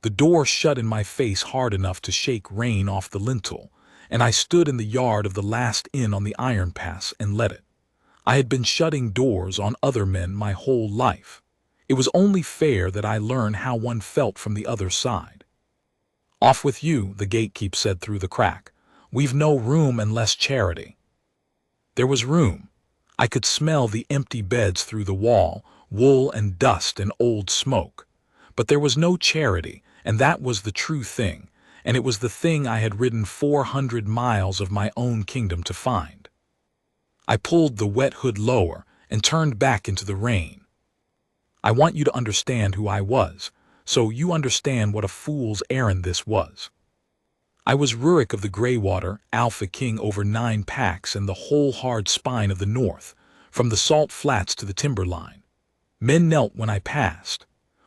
The door shut in my face hard enough to shake rain off the lintel, and I stood in the yard of the last inn on the Iron Pass and let it. I had been shutting doors on other men my whole life. It was only fair that I learn how one felt from the other side. "Off with you," the gatekeep said through the crack. "We've no room and less charity." There was room. I could smell the empty beds through the wall, wool and dust and old smoke. But there was no charity, and that was the true thing, and it was the thing I had ridden 400 miles of my own kingdom to find. I pulled the wet hood lower and turned back into the rain. I want you to understand who I was, so you understand what a fool's errand this was. I was Rurik of the Greywater, Alpha King over 9 packs and the whole hard spine of the north, from the salt flats to the timberline. Men knelt when I passed.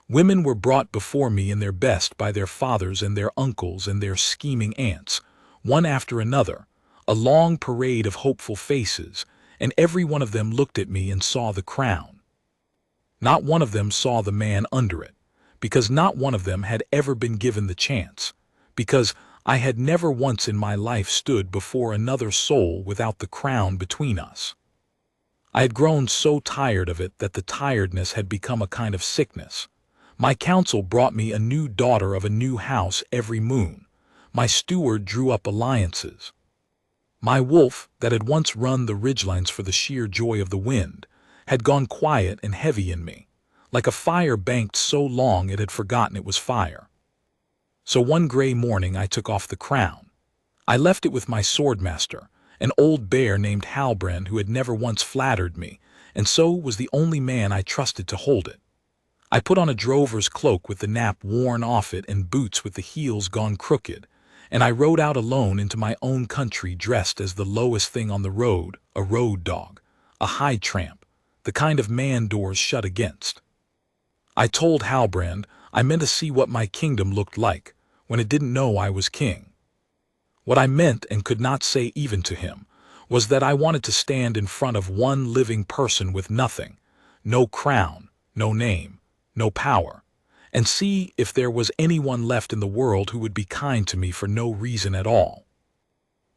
Women were brought before me in their best by their fathers and their uncles and their scheming aunts, one after another, a long parade of hopeful faces, and every one of them looked at me and saw the crown. Not one of them saw the man under it, because not one of them had ever been given the chance, because I had never once in my life stood before another soul without the crown between us. I had grown so tired of it that the tiredness had become a kind of sickness. My council brought me a new daughter of a new house every moon. My steward drew up alliances. My wolf, that had once run the ridgelines for the sheer joy of the wind, had gone quiet and heavy in me, like a fire banked so long it had forgotten it was fire. So one gray morning I took off the crown. I left it with my swordmaster, an old bear named Halbrand who had never once flattered me, and so was the only man I trusted to hold it. I put on a drover's cloak with the nap worn off it and boots with the heels gone crooked, and I rode out alone into my own country dressed as the lowest thing on the road, a road dog, a high tramp, the kind of man doors shut against. I told Halbrand I meant to see what my kingdom looked like when it didn't know I was king. What I meant and could not say even to him was that I wanted to stand in front of one living person with nothing, no crown, no name, no power, and see if there was anyone left in the world who would be kind to me for no reason at all.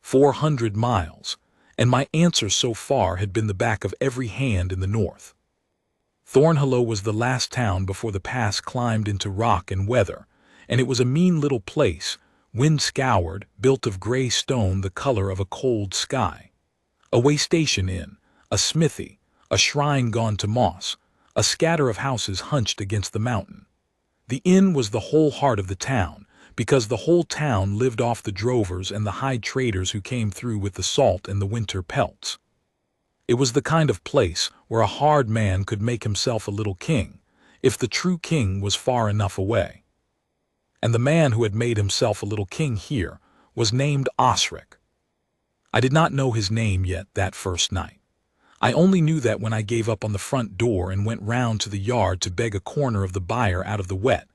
400 miles, and my answer so far had been the back of every hand in the north. Thornhollow was the last town before the pass climbed into rock and weather, and it was a mean little place, wind-scoured, built of gray stone the color of a cold sky. A way-station inn, a smithy, a shrine gone to moss, a scatter of houses hunched against the mountain. The inn was the whole heart of the town, because the whole town lived off the drovers and the hide traders who came through with the salt and the winter pelts. It was the kind of place where a hard man could make himself a little king, if the true king was far enough away. And the man who had made himself a little king here was named Osric. I did not know his name yet that first night. I only knew that when I gave up on the front door and went round to the yard to beg a corner of the byre out of the wet,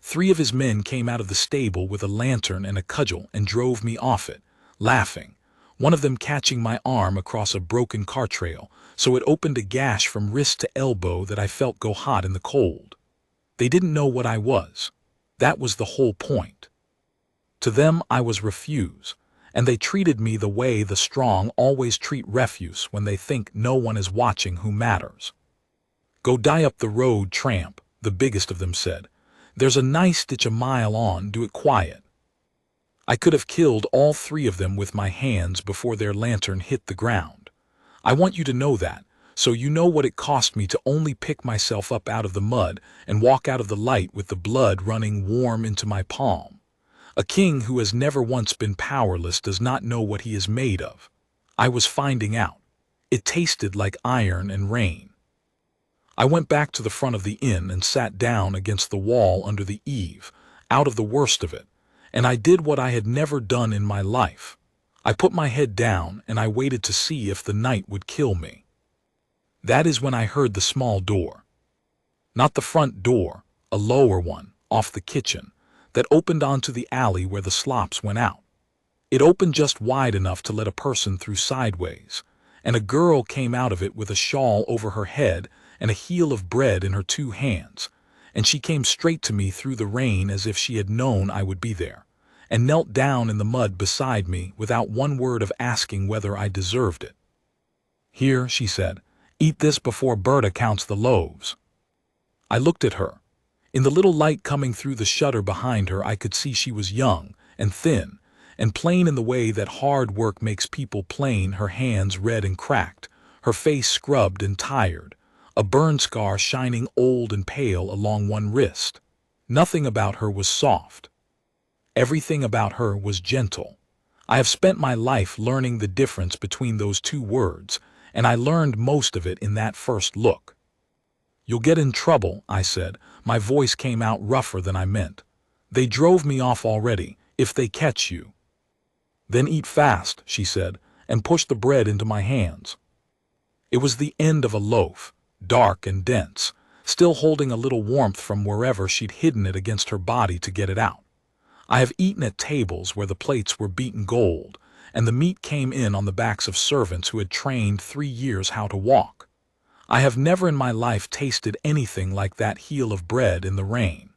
3 of his men came out of the stable with a lantern and a cudgel and drove me off it, laughing, one of them catching my arm across a broken car trail, so it opened a gash from wrist to elbow that I felt go hot in the cold. They didn't know what I was. That was the whole point. To them I was refuse, and they treated me the way the strong always treat refuse when they think no one is watching who matters. "Go die up the road, tramp," the biggest of them said. "There's a nice ditch a mile on, do it quiet." I could have killed all 3 of them with my hands before their lantern hit the ground. I want you to know that, so you know what it cost me to only pick myself up out of the mud and walk out of the light with the blood running warm into my palm. A king who has never once been powerless does not know what he is made of. I was finding out. It tasted like iron and rain. I went back to the front of the inn and sat down against the wall under the eave, out of the worst of it, and I did what I had never done in my life. I put my head down and I waited to see if the night would kill me. That is when I heard the small door. Not the front door, a lower one, off the kitchen, that opened onto the alley where the slops went out. It opened just wide enough to let a person through sideways, and a girl came out of it with a shawl over her head and a heel of bread in her 2 hands, and she came straight to me through the rain as if she had known I would be there, and knelt down in the mud beside me without one word of asking whether I deserved it. "Here," she said, "eat this before Berta counts the loaves." I looked at her. In the little light coming through the shutter behind her, I could see she was young and thin, and plain in the way that hard work makes people plain, her hands red and cracked, her face scrubbed and tired, a burn scar shining old and pale along one wrist. Nothing about her was soft. Everything about her was gentle. I have spent my life learning the difference between those two words, and I learned most of it in that first look. "You'll get in trouble," I said. My voice came out rougher than I meant. "They drove me off already, if they catch you." "Then eat fast," she said, and pushed the bread into my hands. It was the end of a loaf, dark and dense, still holding a little warmth from wherever she'd hidden it against her body to get it out. I have eaten at tables where the plates were beaten gold, and the meat came in on the backs of servants who had trained 3 years how to walk. I have never in my life tasted anything like that heel of bread in the rain.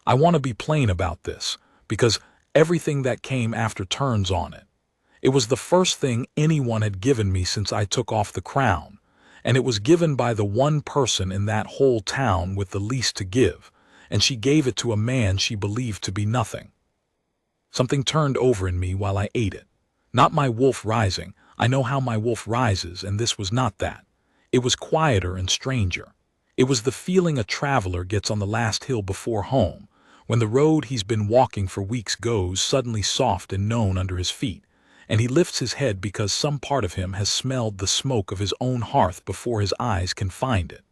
I want to be plain about this, because everything that came after turns on it. It was the first thing anyone had given me since I took off the crown, and it was given by the one person in that whole town with the least to give, and she gave it to a man she believed to be nothing. Something turned over in me while I ate it. Not my wolf rising. I know how my wolf rises, and this was not that. It was quieter and stranger. It was the feeling a traveler gets on the last hill before home, when the road he's been walking for weeks goes suddenly soft and known under his feet, and he lifts his head because some part of him has smelled the smoke of his own hearth before his eyes can find it.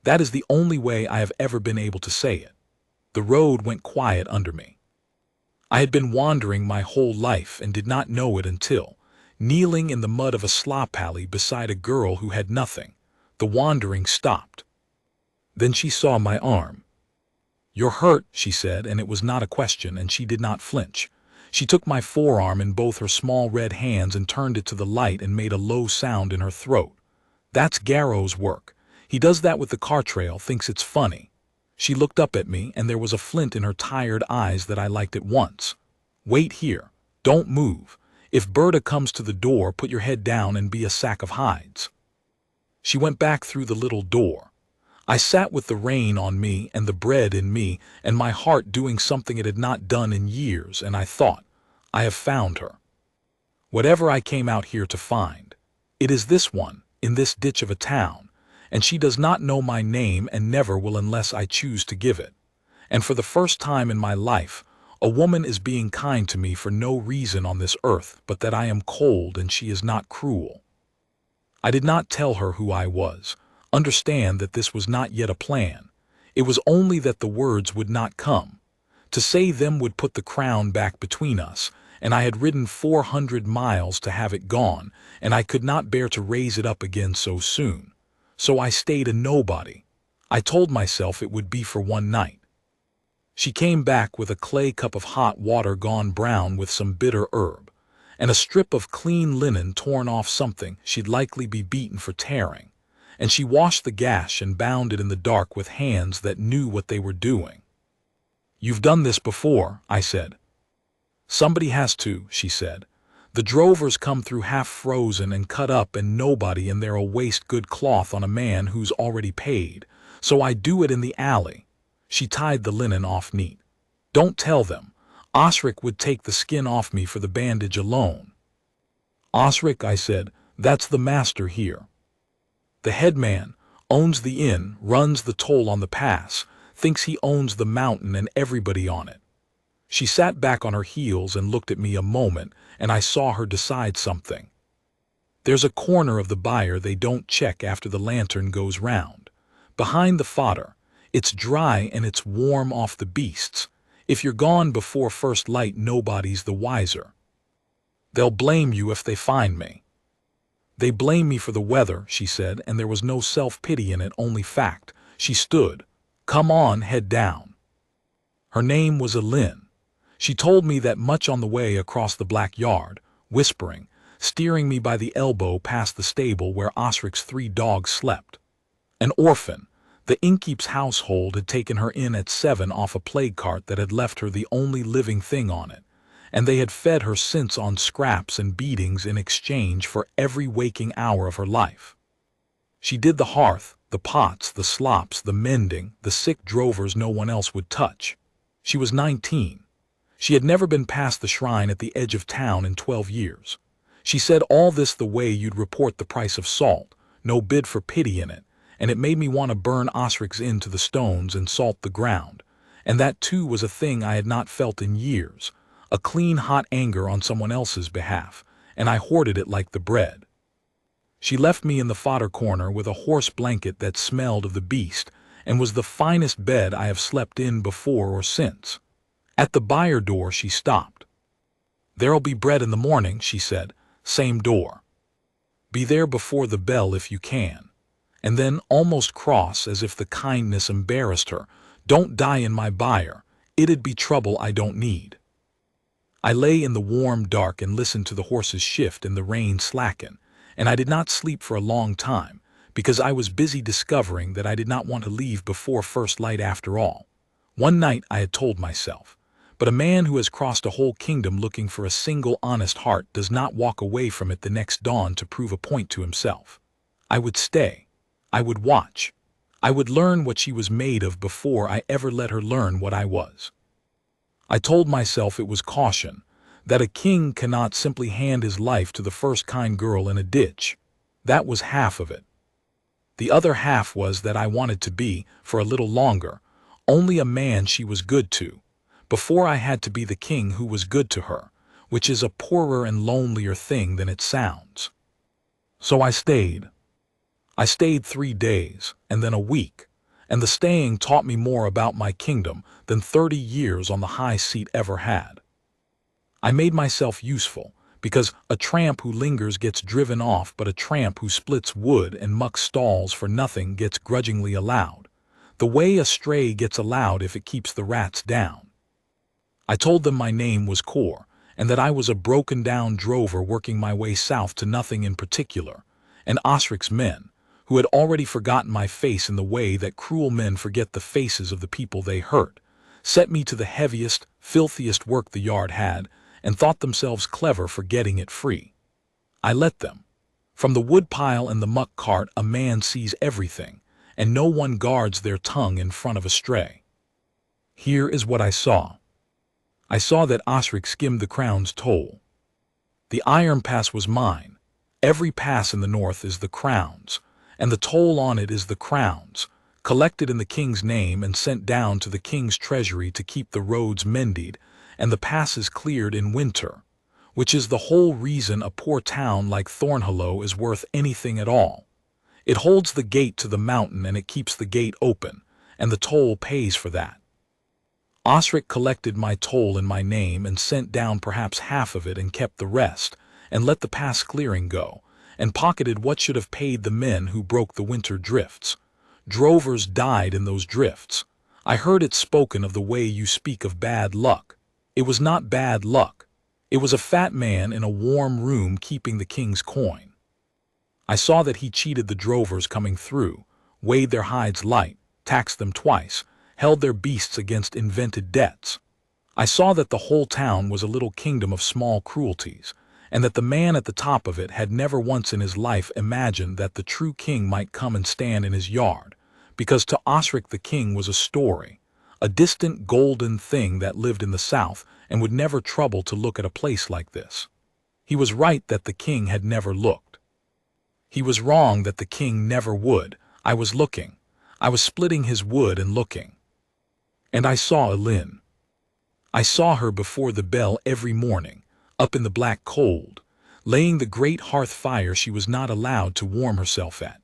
That is the only way I have ever been able to say it. The road went quiet under me. I had been wandering my whole life and did not know it until, kneeling in the mud of a slop alley beside a girl who had nothing, the wandering stopped. Then she saw my arm. "You're hurt," she said, and it was not a question, and she did not flinch. She took my forearm in both her small red hands and turned it to the light and made a low sound in her throat. "That's Garrow's work. He does that with the car trail, thinks it's funny." She looked up at me, and there was a flint in her tired eyes that I liked at once. "Wait here. Don't move. If Berta comes to the door, put your head down and be a sack of hides." She went back through the little door. I sat with the rain on me and the bread in me, and my heart doing something it had not done in years, and I thought, I have found her. Whatever I came out here to find. It is this one, in this ditch of a town, and she does not know my name and never will unless I choose to give it. And for the first time in my life, a woman is being kind to me for no reason on this earth but that I am cold and she is not cruel. I did not tell her who I was. Understand that this was not yet a plan. It was only that the words would not come. To say them would put the crown back between us, and I had ridden 400 miles to have it gone, and I could not bear to raise it up again so soon. So I stayed a nobody. I told myself it would be for one night. She came back with a clay cup of hot water gone brown with some bitter herb, and a strip of clean linen torn off something she'd likely be beaten for tearing, and she washed the gash and bound it in the dark with hands that knew what they were doing. "You've done this before," I said. "Somebody has to," she said. "The drovers come through half frozen and cut up, and nobody in there'll waste good cloth on a man who's already paid, so I do it in the alley." She tied the linen off neat. "Don't tell them. Osric would take the skin off me for the bandage alone." "Osric," I said, "that's the master here. The headman, owns the inn, runs the toll on the pass, thinks he owns the mountain and everybody on it." She sat back on her heels and looked at me a moment, and I saw her decide something. "There's a corner of the byre they don't check after the lantern goes round. Behind the fodder. It's dry and it's warm off the beasts. If you're gone before first light, nobody's the wiser. They'll blame you if they find me." "They blame me for the weather," she said, and there was no self-pity in it, only fact. She stood. "Come on, head down." Her name was Elin. She told me that much on the way across the black yard, whispering, steering me by the elbow past the stable where Osric's 3 dogs slept. An orphan. The innkeep's household had taken her in at 7 off a plague cart that had left her the only living thing on it, and they had fed her since on scraps and beatings in exchange for every waking hour of her life. She did the hearth, the pots, the slops, the mending, the sick drovers no one else would touch. She was 19. She had never been past the shrine at the edge of town in 12 years. She said all this the way you'd report the price of salt, no bid for pity in it, and it made me want to burn Osric's inn to the stones and salt the ground. And that too was a thing I had not felt in years, a clean hot anger on someone else's behalf, and I hoarded it like the bread. She left me in the fodder corner with a horse blanket that smelled of the beast, and was the finest bed I have slept in before or since. At the byre door she stopped. "There'll be bread in the morning," she said, "same door. Be there before the bell if you can." And then, almost cross as if the kindness embarrassed her, "Don't die in my byre, it'd be trouble I don't need." I lay in the warm dark and listened to the horses shift and the rain slacken, and I did not sleep for a long time, because I was busy discovering that I did not want to leave before first light after all. One night I had told myself, but a man who has crossed a whole kingdom looking for a single honest heart does not walk away from it the next dawn to prove a point to himself. I would stay. I would watch. I would learn what she was made of before I ever let her learn what I was. I told myself it was caution, that a king cannot simply hand his life to the first kind girl in a ditch. That was half of it. The other half was that I wanted to be, for a little longer, only a man she was good to, before I had to be the king who was good to her, which is a poorer and lonelier thing than it sounds. So I stayed. I stayed 3 days, and then a week, and the staying taught me more about my kingdom than 30 years on the high seat ever had. I made myself useful, because a tramp who lingers gets driven off, but a tramp who splits wood and mucks stalls for nothing gets grudgingly allowed, the way a stray gets allowed if it keeps the rats down. I told them my name was Cor, and that I was a broken-down drover working my way south to nothing in particular, and Osric's men, who had already forgotten my face in the way that cruel men forget the faces of the people they hurt, set me to the heaviest, filthiest work the yard had, and thought themselves clever for getting it free. I let them. From the woodpile and the muck cart a man sees everything, and no one guards their tongue in front of a stray. Here is what I saw. I saw that Osric skimmed the crown's toll. The iron pass was mine. Every pass in the north is the crown's, and the toll on it is the crown's, collected in the king's name and sent down to the king's treasury to keep the roads mended and the passes cleared in winter, which is the whole reason a poor town like Thornhollow is worth anything at all. It holds the gate to the mountain and it keeps the gate open, and the toll pays for that. Osric collected my toll in my name and sent down perhaps half of it and kept the rest, and let the pass clearing go, and pocketed what should have paid the men who broke the winter drifts. Drovers died in those drifts. I heard it spoken of the way you speak of bad luck. It was not bad luck. It was a fat man in a warm room keeping the king's coin. I saw that he cheated the drovers coming through, weighed their hides light, taxed them twice, held their beasts against invented debts. I saw that the whole town was a little kingdom of small cruelties, and that the man at the top of it had never once in his life imagined that the true king might come and stand in his yard, because to Osric the king was a story, a distant golden thing that lived in the south and would never trouble to look at a place like this. He was right that the king had never looked. He was wrong that the king never would. I was looking. I was splitting his wood and looking. And I saw Elin. I saw her before the bell every morning, up in the black cold, laying the great hearth fire she was not allowed to warm herself at.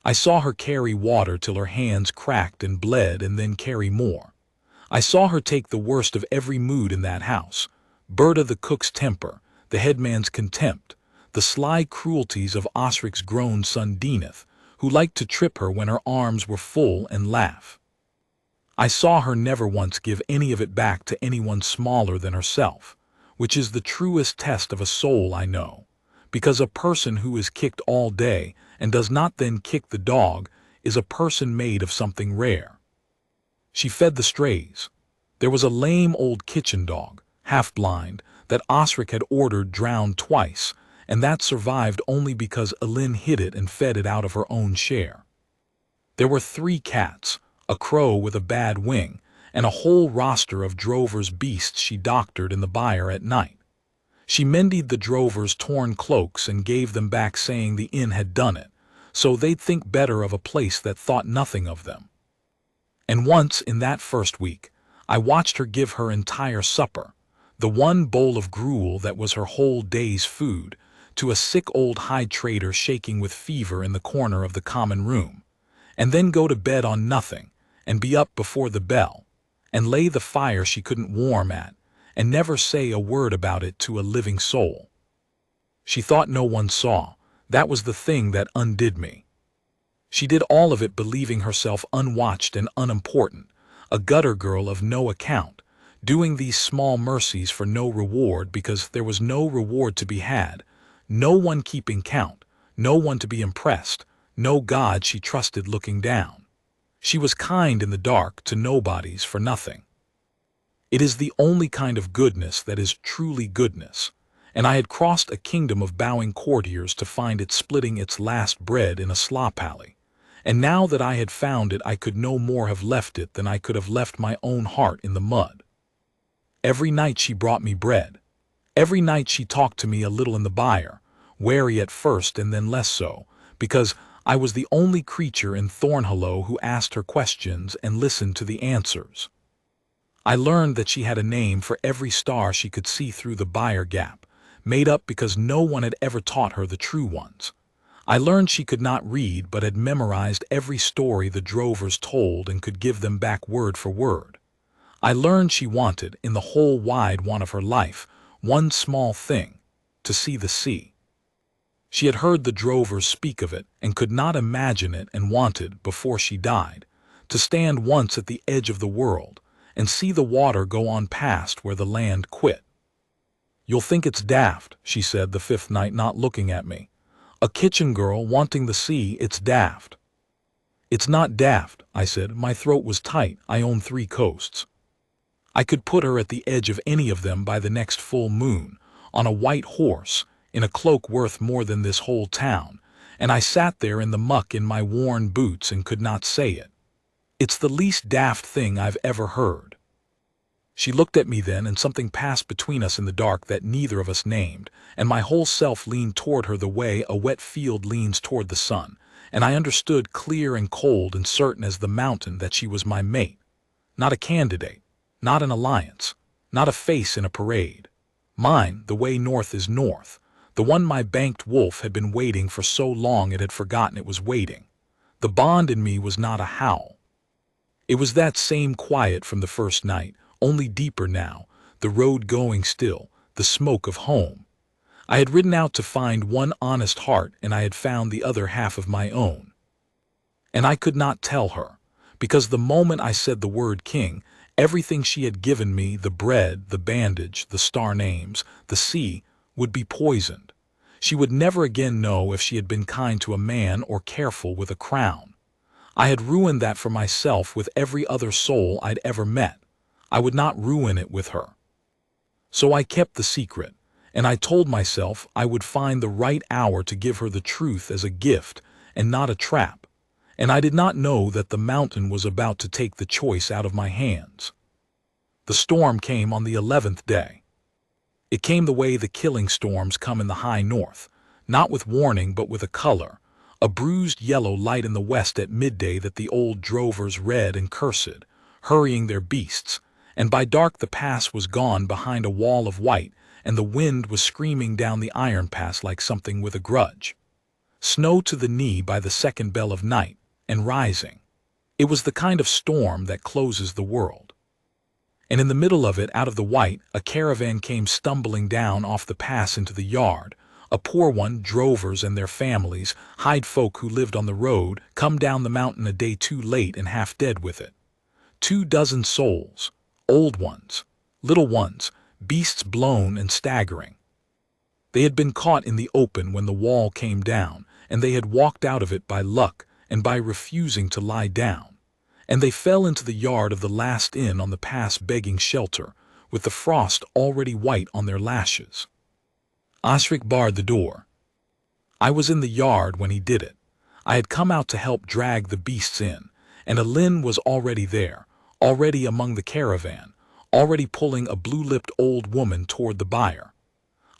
I saw her carry water till her hands cracked and bled and then carry more. I saw her take the worst of every mood in that house, Berta the cook's temper, the headman's contempt, the sly cruelties of Osric's grown son Deneth, who liked to trip her when her arms were full and laugh. I saw her never once give any of it back to anyone smaller than herself, which is the truest test of a soul I know, because a person who is kicked all day and does not then kick the dog is a person made of something rare. She fed the strays. There was a lame old kitchen dog, half-blind, that Osric had ordered drowned twice, and that survived only because Elin hid it and fed it out of her own share. There were 3 cats, a crow with a bad wing, and a whole roster of drovers' beasts she doctored in the byre at night. She mended the drovers' torn cloaks and gave them back, saying the inn had done it, so they'd think better of a place that thought nothing of them. And once in that first week, I watched her give her entire supper, the one bowl of gruel that was her whole day's food, to a sick old hide trader shaking with fever in the corner of the common room, and then go to bed on nothing, and be up before the bell, and lay the fire she couldn't warm at, and never say a word about it to a living soul. She thought no one saw. That was the thing that undid me. She did all of it believing herself unwatched and unimportant, a gutter girl of no account, doing these small mercies for no reward because there was no reward to be had, no one keeping count, no one to be impressed, no God she trusted looking down. She was kind in the dark to nobodies for nothing. It is the only kind of goodness that is truly goodness, and I had crossed a kingdom of bowing courtiers to find it splitting its last bread in a slop alley, and now that I had found it I could no more have left it than I could have left my own heart in the mud. Every night she brought me bread. Every night she talked to me a little in the byre, wary at first and then less so, because I was the only creature in Thornhollow who asked her questions and listened to the answers. I learned that she had a name for every star she could see through the byre gap, made up because no one had ever taught her the true ones. I learned she could not read but had memorized every story the drovers told and could give them back word for word. I learned she wanted, in the whole wide want of her life, one small thing, to see the sea. She had heard the drovers speak of it and could not imagine it, and wanted, before she died, to stand once at the edge of the world and see the water go on past where the land quit. "You'll think it's daft," she said the 5th night, not looking at me. "A kitchen girl wanting the sea, it's daft." "It's not daft," I said. My throat was tight. I own 3 coasts. I could put her at the edge of any of them by the next full moon, on a white horse, in a cloak worth more than this whole town, and I sat there in the muck in my worn boots and could not say it. It's the least daft thing I've ever heard. She looked at me then, and something passed between us in the dark that neither of us named, and my whole self leaned toward her the way a wet field leans toward the sun, and I understood clear and cold and certain as the mountain that she was my mate, not a candidate, not an alliance, not a face in a parade. Mine, the way north is north, the one my banked wolf had been waiting for so long it had forgotten it was waiting. The bond in me was not a howl. It was that same quiet from the first night, only deeper now, the road going still, the smoke of home. I had ridden out to find one honest heart, and I had found the other half of my own. And I could not tell her, because the moment I said the word king, everything she had given me, the bread, the bandage, the star names, the sea, would be poisoned. She would never again know if she had been kind to a man or careful with a crown. I had ruined that for myself with every other soul I'd ever met. I would not ruin it with her. So I kept the secret, and I told myself I would find the right hour to give her the truth as a gift and not a trap, and I did not know that the mountain was about to take the choice out of my hands. The storm came on the 11th day. It came the way the killing storms come in the high north, not with warning but with a color, a bruised yellow light in the west at midday that the old drovers read and cursed, hurrying their beasts, and by dark the pass was gone behind a wall of white, and the wind was screaming down the iron pass like something with a grudge. Snow to the knee by the second bell of night, and rising. It was the kind of storm that closes the world. And in the middle of it, out of the white, a caravan came stumbling down off the pass into the yard, a poor one, drovers and their families, hide folk who lived on the road, come down the mountain a day too late and half dead with it. 24 souls, old ones, little ones, beasts blown and staggering. They had been caught in the open when the wall came down, and they had walked out of it by luck and by refusing to lie down. And they fell into the yard of the last inn on the pass begging shelter, with the frost already white on their lashes. Osric barred the door. I was in the yard when he did it. I had come out to help drag the beasts in, and Alin was already there, already among the caravan, already pulling a blue-lipped old woman toward the byre.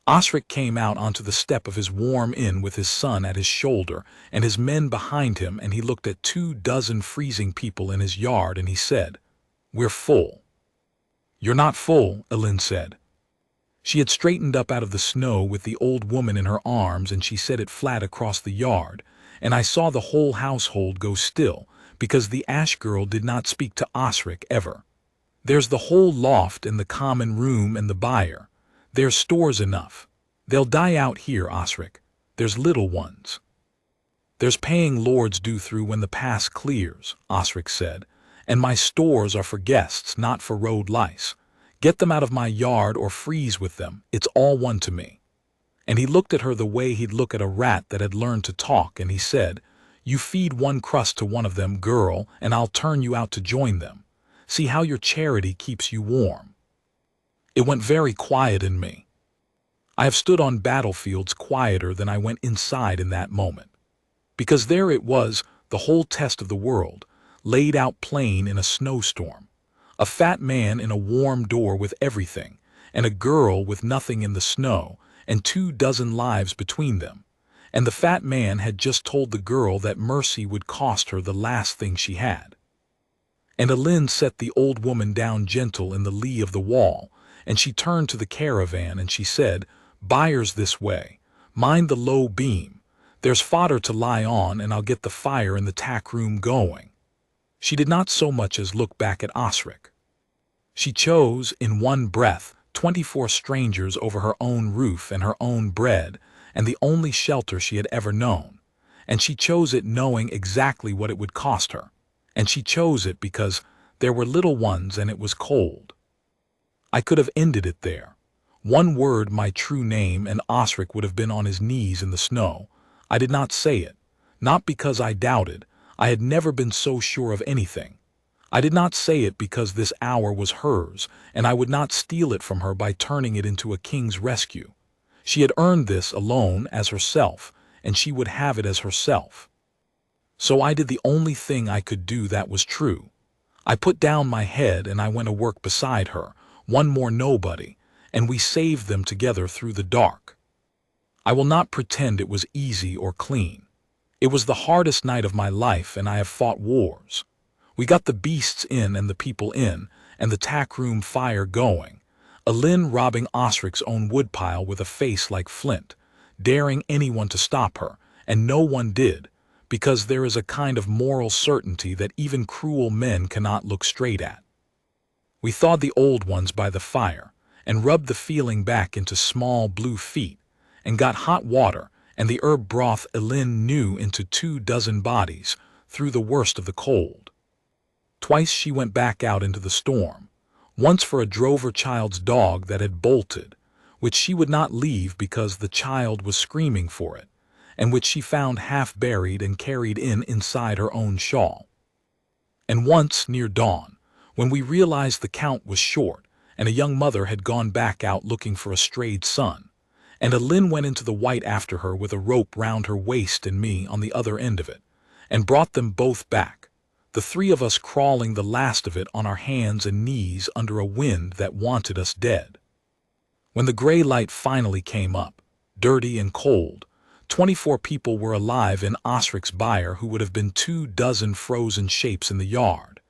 Osric came out onto the step of his warm inn with his son at his shoulder and his men behind him, and he looked at 24 freezing people in his yard and he said, "We're full." "You're not full," Alin said. She had straightened up out of the snow with the old woman in her arms, and she set it flat across the yard, and I saw the whole household go still, because the ash girl did not speak to Osric ever. "There's the whole loft and the common room and the byre. There's stores enough. They'll die out here, Osric. There's little ones." "There's paying lords due through when the pass clears," Osric said, "and my stores are for guests, not for road lice. Get them out of my yard or freeze with them, it's all one to me." And he looked at her the way he'd look at a rat that had learned to talk, and he said, "You feed one crust to one of them, girl, and I'll turn you out to join them. See how your charity keeps you warm." It went very quiet in me. I have stood on battlefields quieter than I went inside in that moment. Because there it was, the whole test of the world, laid out plain in a snowstorm. A fat man in a warm door with everything, and a girl with nothing in the snow, and 24 lives between them. And the fat man had just told the girl that mercy would cost her the last thing she had. And Alin set the old woman down gentle in the lee of the wall, and she turned to the caravan and she said, "Byres this way. Mind the low beam. There's fodder to lie on, and I'll get the fire in the tack room going." She did not so much as look back at Osric. She chose, in one breath, 24 strangers over her own roof and her own bread, and the only shelter she had ever known. And she chose it knowing exactly what it would cost her. And she chose it because there were little ones and it was cold. I could have ended it there. One word, my true name, and Osric would have been on his knees in the snow. I did not say it, not because I doubted. I had never been so sure of anything. I did not say it because this hour was hers, and I would not steal it from her by turning it into a king's rescue. She had earned this alone as herself, and she would have it as herself. So I did the only thing I could do that was true. I put down my head and I went to work beside her, one more nobody, and we saved them together through the dark. I will not pretend it was easy or clean. It was the hardest night of my life, and I have fought wars. We got the beasts in and the people in, and the tack room fire going. Alin robbing Osric's own woodpile with a face like flint, daring anyone to stop her, and no one did, because there is a kind of moral certainty that even cruel men cannot look straight at. We thawed the old ones by the fire, and rubbed the feeling back into small blue feet, and got hot water and the herb broth Alin knew into 24 bodies, through the worst of the cold. Twice she went back out into the storm, once for a drover child's dog that had bolted, which she would not leave because the child was screaming for it, and which she found half buried and carried inside her own shawl. And once near dawn, when we realized the count was short, and a young mother had gone back out looking for a strayed son, and Alin went into the white after her with a rope round her waist and me on the other end of it, and brought them both back, the three of us crawling the last of it on our hands and knees under a wind that wanted us dead. When the gray light finally came up, dirty and cold, 24 people were alive in Osric's byre who would have been 24 frozen shapes in the yard,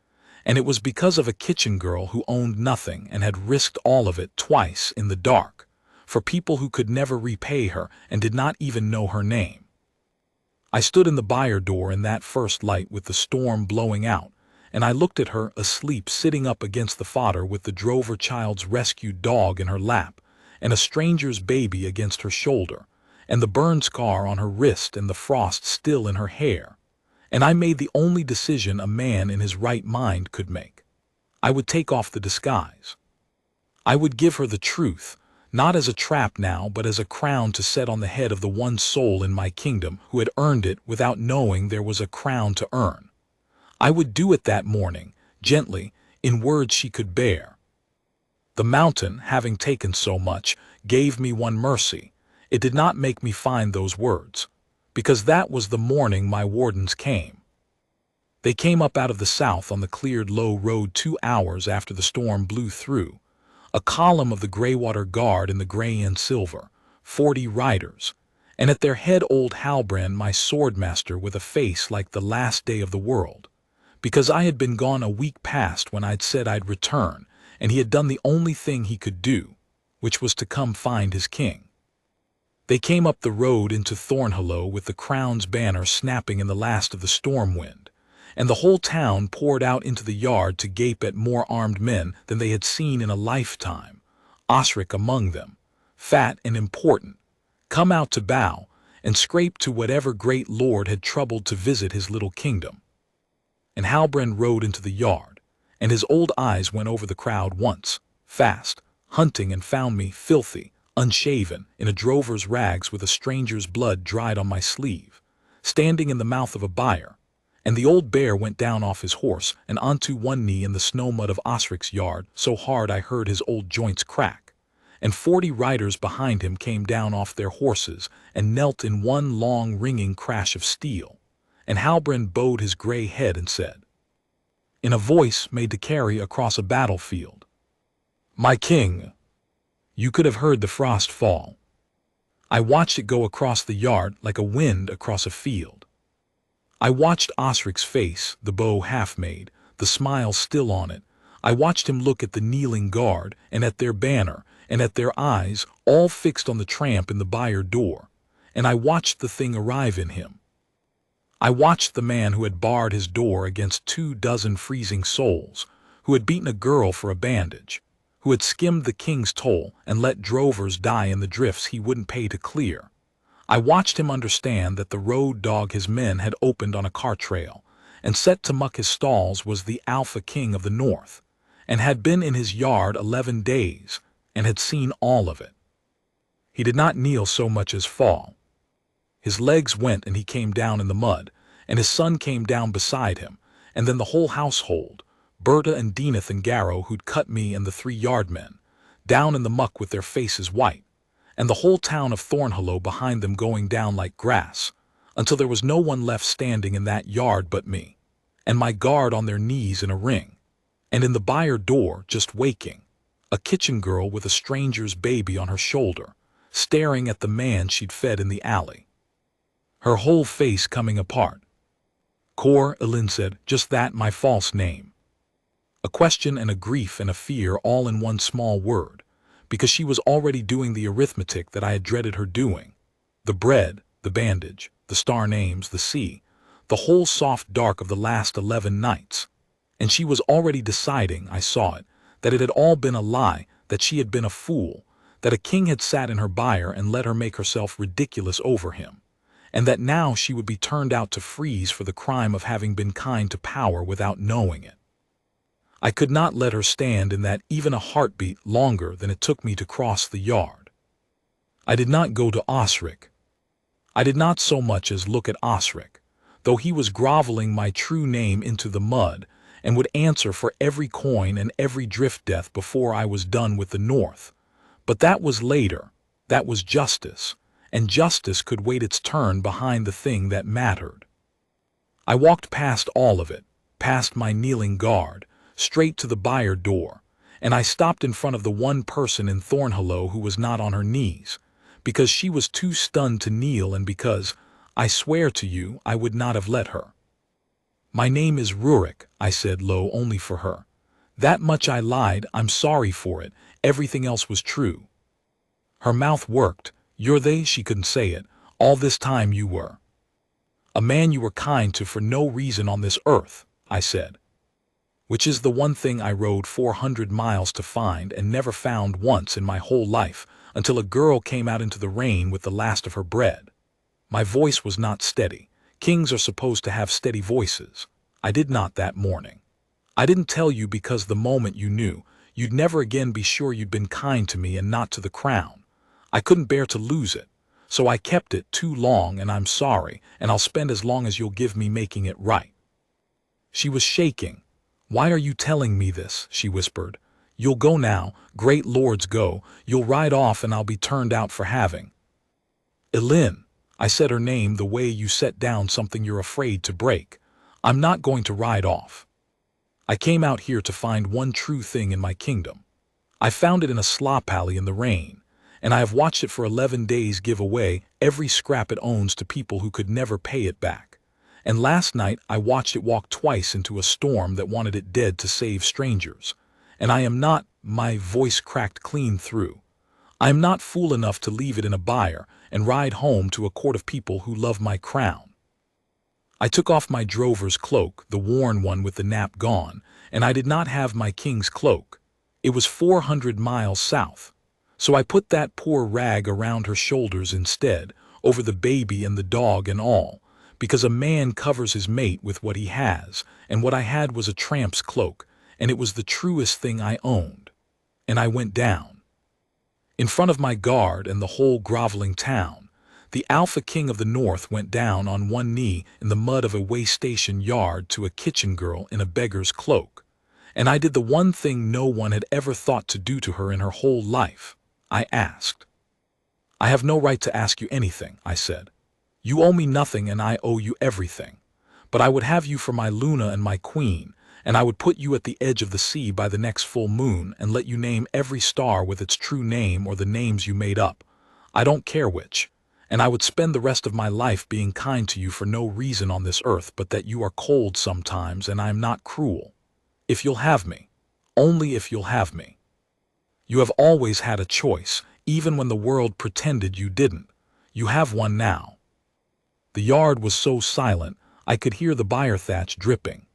and it was because of a kitchen girl who owned nothing and had risked all of it twice in the dark, for people who could never repay her and did not even know her name. I stood in the byre door in that first light with the storm blowing out, and I looked at her asleep sitting up against the fodder with the drover child's rescued dog in her lap, and a stranger's baby against her shoulder, and the burn scar on her wrist and the frost still in her hair, and I made the only decision a man in his right mind could make. I would take off the disguise. I would give her the truth, not as a trap now, but as a crown to set on the head of the one soul in my kingdom who had earned it without knowing there was a crown to earn. I would do it that morning, gently, in words she could bear. The mountain, having taken so much, gave me one mercy. It did not make me find those words, because that was the morning my wardens came. They came up out of the south on the cleared low road 2 hours after the storm blew through, a column of the Greywater Guard in the gray and silver, 40 riders, and at their head old Halbrand, my swordmaster, with a face like the last day of the world, because I had been gone a week past when I'd said I'd return, and he had done the only thing he could do, which was to come find his king. They came up the road into Thornhollow with the crown's banner snapping in the last of the storm wind, and the whole town poured out into the yard to gape at more armed men than they had seen in a lifetime, Osric among them, fat and important, come out to bow and scrape to whatever great lord had troubled to visit his little kingdom. And Halbrand rode into the yard, and his old eyes went over the crowd once, fast, hunting, and found me filthy, unshaven, in a drover's rags with a stranger's blood dried on my sleeve, standing in the mouth of a byre, and the old bear went down off his horse and onto one knee in the snow mud of Osric's yard so hard I heard his old joints crack, and 40 riders behind him came down off their horses and knelt in one long ringing crash of steel, and Halbrand bowed his gray head and said, in a voice made to carry across a battlefield, "My king." You could have heard the frost fall. I watched it go across the yard like a wind across a field. I watched Osric's face, the bow half made, the smile still on it. I watched him look at the kneeling guard and at their banner and at their eyes, all fixed on the tramp in the byre door, and I watched the thing arrive in him. I watched the man who had barred his door against 24 freezing souls, who had beaten a girl for a bandage, who had skimmed the king's toll and let drovers die in the drifts he wouldn't pay to clear. I watched him understand that the road dog his men had opened on a cart trail and set to muck his stalls was the Alpha King of the North, and had been in his yard 11 days and had seen all of it. He did not kneel so much as fall. His legs went and he came down in the mud, and his son came down beside him, and then the whole household, Berta and Deneth and Garrow who'd cut me and the 3 yardmen, down in the muck with their faces white, and the whole town of Thornhollow behind them going down like grass, until there was no one left standing in that yard but me, and my guard on their knees in a ring, and in the byre door just waking, a kitchen girl with a stranger's baby on her shoulder, staring at the man she'd fed in the alley, her whole face coming apart. Cor, Elin said, just that, my false name. A question and a grief and a fear all in one small word, because she was already doing the arithmetic that I had dreaded her doing. The bread, the bandage, the star names, the sea, the whole soft dark of the last 11 nights. And she was already deciding, I saw it, that it had all been a lie, that she had been a fool, that a king had sat in her byre and let her make herself ridiculous over him, and that now she would be turned out to freeze for the crime of having been kind to power without knowing it. I could not let her stand in that even a heartbeat longer than it took me to cross the yard. I did not go to Osric. I did not so much as look at Osric, though he was groveling my true name into the mud and would answer for every coin and every drift death before I was done with the North. But that was later. That was justice, and justice could wait its turn behind the thing that mattered. I walked past all of it, past my kneeling guard, straight to the byre door, and I stopped in front of the one person in Thornhollow who was not on her knees, because she was too stunned to kneel and because, I swear to you, I would not have let her. My name is Rurik, I said low only for her. That much I lied, I'm sorry for it, everything else was true. Her mouth worked. You're they, she couldn't say it, all this time you were. A man you were kind to for no reason on this earth, I said. Which is the one thing I rode 400 miles to find and never found once in my whole life, until a girl came out into the rain with the last of her bread. My voice was not steady. Kings are supposed to have steady voices. I did not that morning. I didn't tell you because the moment you knew, You'd never again be sure you'd been kind to me and not to the crown. I couldn't bear to lose it, so I kept it too long, and I'm sorry, and I'll spend as long as you'll give me making it right." She was shaking. "Why are you telling me this?" she whispered. "You'll go now, great lords go, you'll ride off and I'll be turned out for having." "Elin," I said her name the way you set down something you're afraid to break. "I'm not going to ride off. I came out here to find one true thing in my kingdom. I found it in a slop alley in the rain, and I have watched it for 11 days give away every scrap it owns to people who could never pay it back. And last night I watched it walk twice into a storm that wanted it dead to save strangers. And I am not," my voice cracked clean through, "I am not fool enough to leave it in a byre and ride home to a court of people who love my crown." I took off my drover's cloak, the worn one with the nap gone, and I did not have my king's cloak. It was 400 miles south. So I put that poor rag around her shoulders instead, over the baby and the dog and all, because a man covers his mate with what he has, and what I had was a tramp's cloak, and it was the truest thing I owned. And I went down. In front of my guard and the whole groveling town, the Alpha King of the North went down on one knee in the mud of a way station yard to a kitchen girl in a beggar's cloak. And I did the one thing no one had ever thought to do to her in her whole life. I asked. "I have no right to ask you anything," I said. "You owe me nothing and I owe you everything. But I would have you for my Luna and my queen, and I would put you at the edge of the sea by the next full moon and let you name every star with its true name or the names you made up. I don't care which. And I would spend the rest of my life being kind to you for no reason on this earth but that you are cold sometimes and I am not cruel. If you'll have me. Only if you'll have me. You have always had a choice, even when the world pretended you didn't. You have one now." The yard was so silent, I could hear the byre thatch dripping.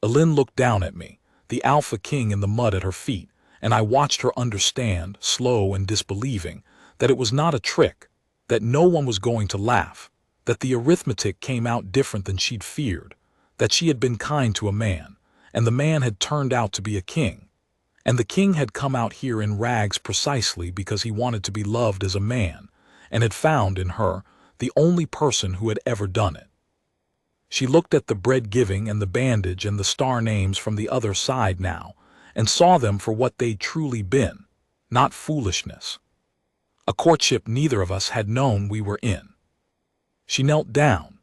Elin looked down at me, the Alpha King in the mud at her feet, and I watched her understand, slow and disbelieving, that it was not a trick, that no one was going to laugh, that the arithmetic came out different than she'd feared, that she had been kind to a man, and the man had turned out to be a king. And the king had come out here in rags precisely because he wanted to be loved as a man, and had found in her the only person who had ever done it. She looked at the bread-giving and the bandage and the star names from the other side now, and saw them for what they'd truly been, not foolishness. A courtship neither of us had known we were in. She knelt down.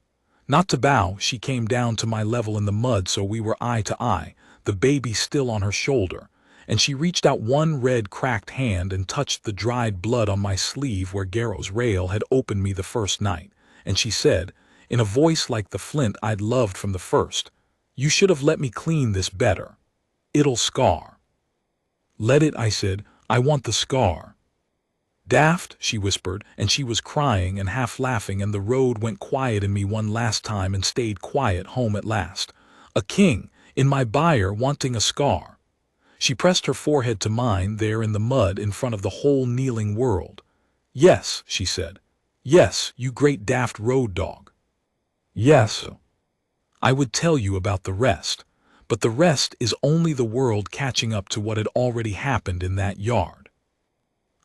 Not to bow, she came down to my level in the mud so we were eye to eye, the baby still on her shoulder, and she reached out one red cracked hand and touched the dried blood on my sleeve where Garrow's rail had opened me the first night, and she said, in a voice like the flint I'd loved from the first, "You should have let me clean this better. It'll scar." "Let it," I said. "I want the scar." "Daft," she whispered, and she was crying and half laughing, and the road went quiet in me one last time and stayed quiet home at last. A king, in my byre, wanting a scar. She pressed her forehead to mine there in the mud in front of the whole kneeling world. "Yes," she said. "Yes, you great daft road dog. Yes. I would tell you about the rest, but the rest is only the world catching up to what had already happened in that yard."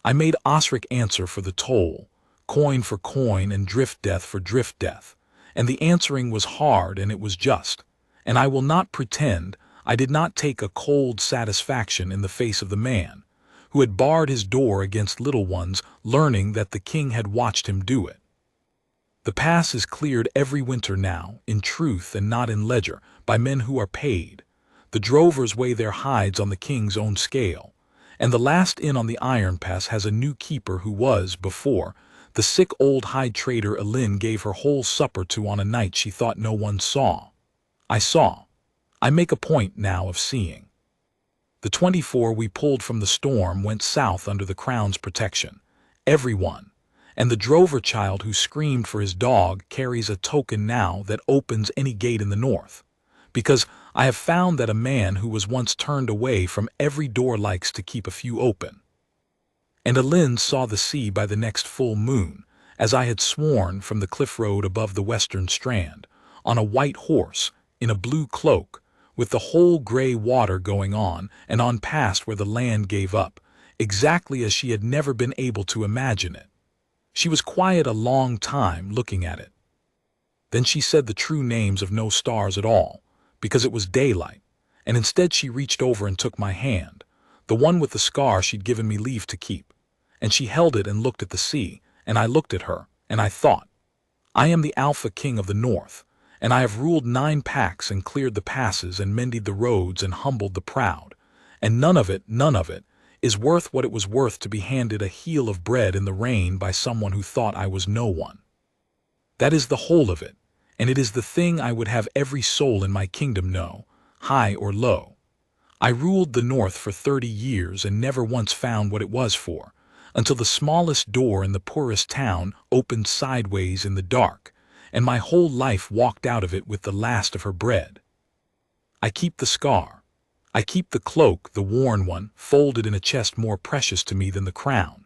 I made Osric answer for the toll, coin for coin and drift death for drift death, and the answering was hard and it was just, and I will not pretend I did not take a cold satisfaction in the face of the man, who had barred his door against little ones, learning that the king had watched him do it. The pass is cleared every winter now, in truth and not in ledger, by men who are paid. The drovers weigh their hides on the king's own scale, and the last inn on the Iron Pass has a new keeper who was, before, the sick old hide trader Elin gave her whole supper to on a night she thought no one saw. I saw. I make a point now of seeing. The 24 we pulled from the storm went south under the crown's protection. Every one. And the drover child who screamed for his dog carries a token now that opens any gate in the north. Because I have found that a man who was once turned away from every door likes to keep a few open. And Elin saw the sea by the next full moon, as I had sworn, from the cliff road above the western strand, on a white horse, in a blue cloak, with the whole gray water going on and on past where the land gave up, exactly as she had never been able to imagine it. She was quiet a long time looking at it. Then she said the true names of no stars at all, because it was daylight, and instead she reached over and took my hand, the one with the scar she'd given me leave to keep, and she held it and looked at the sea, and I looked at her, and I thought, I am the Alpha King of the North, and I have ruled 9 packs and cleared the passes and mended the roads and humbled the proud, and none of it, is worth what it was worth to be handed a heel of bread in the rain by someone who thought I was no one. That is the whole of it, and it is the thing I would have every soul in my kingdom know, high or low. I ruled the North for 30 years and never once found what it was for, until the smallest door in the poorest town opened sideways in the dark, and my whole life walked out of it with the last of her bread. I keep the scar. I keep the cloak, the worn one, folded in a chest more precious to me than the crown.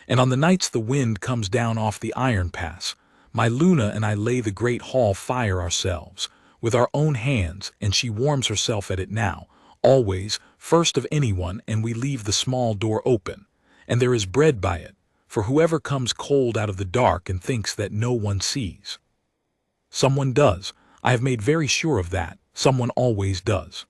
And on the nights the wind comes down off the iron pass, my Luna and I lay the great hall fire ourselves, with our own hands, and she warms herself at it now, always, first of anyone, and we leave the small door open, and there is bread by it, for whoever comes cold out of the dark and thinks that no one sees. Someone does. I have made very sure of that. Someone always does.